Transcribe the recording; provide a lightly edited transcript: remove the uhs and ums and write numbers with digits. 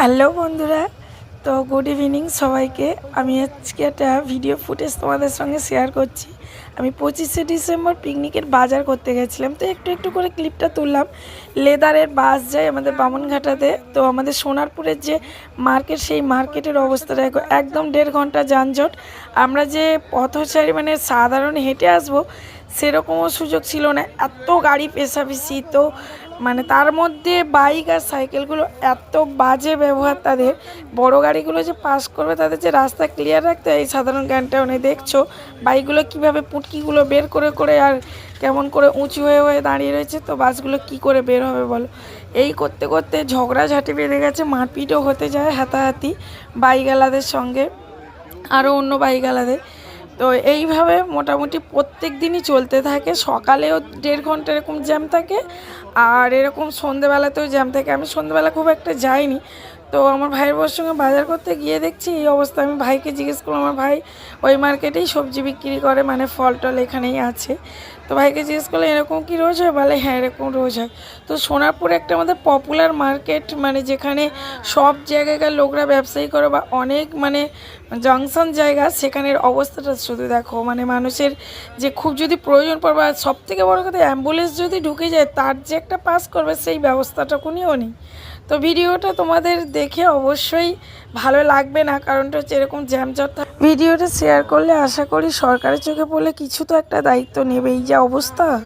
Hello বন্ধুরা, তো good evening সবাইকে। আমি আজকে একটা ভিডিও ফুটেজ তোমাদের সঙ্গে শেয়ার করছি। আমি 25শে ডিসেম্বর পিকনিকের বাজার করতে গেছিলাম, তো একটু একটু করে ক্লিপটা তুললাম। লেদারের বাস যায় আমাদের বামনঘাটাতে, তো আমাদের সোনারপুরের যে মার্কেট, সেই মার্কেটের অবস্থা দেখো, একদম 1.5 ঘন্টা যানজট। আমরা যে পথচারী মানে সাধারণ হেঁটে আসবো সেরকমও সুযোগ ছিল না, এত গাড়ি পেশাপিশি। তো মানে তার মধ্যে বাইক আর সাইকেলগুলো এত বাজে ব্যবহার তাদের, বড় গাড়িগুলো যে পাস করবে তাদের যে রাস্তা ক্লিয়ার রাখতে হয় এই সাধারণ জ্ঞানটাও নেই। দেখছো বাইকগুলো কীভাবে পুটকিগুলো বের করে করে আর কেমন করে উঁচু হয়ে হয়ে দাঁড়িয়ে রয়েছে, তো বাসগুলো কি করে বের হবে বলো। এই করতে করতে ঝগড়াঝাটি বেঁধে গেছে, মারপিটও হতে যায় হাতাহাতি বাইকওয়ালাদের সঙ্গে আরও অন্য বাইকওয়ালাদের। তো এইভাবে মোটামুটি প্রত্যেক দিনই চলতে থাকে। সকালেও 1.5 ঘন্টা এরকম জ্যাম থাকে, আর এরকম সন্ধেবেলাতেও জ্যাম থাকে। আমি সন্ধেবেলা খুব একটা যাইনি, তো আমার ভাইয়ের বউর সঙ্গে বাজার করতে গিয়ে দেখছি এই অবস্থা। আমি ভাইকে জিজ্ঞেস করলাম, আমার ভাই ওই মার্কেটেই সবজি বিক্রি করে, মানে ফল টল এখানেই আছে। তো ভাইকে জিজ্ঞেস করলে এরকম কি রোজ হয়, বলে হ্যাঁ এরকম রোজ হয়। তো সোনারপুরে একটা আমাদের পপুলার মার্কেট, মানে যেখানে সব জায়গাকার লোকরা ব্যবসায়ী করে বা অনেক মানে জংশন জায়গা, সেখানের অবস্থাটা শুধু দেখো। মানে মানুষের যে খুব যদি প্রয়োজন পড়বে, আর সবথেকে বড় কথা অ্যাম্বুলেন্স যদি ঢুকে যায় তার যে একটা পাস করবে সেই ব্যবস্থাটাকুনিও নেই। তো ভিডিওটা তোমাদের দেখে অবশ্যই ভালো লাগবে না, কারণটা হচ্ছে এরকম জ্যামজট। ভিডিওটা শেয়ার করলে আশা করি সরকারের চোখে পড়লে কিছু তো একটা দায়িত্ব নেবে। এই যে অবস্থা।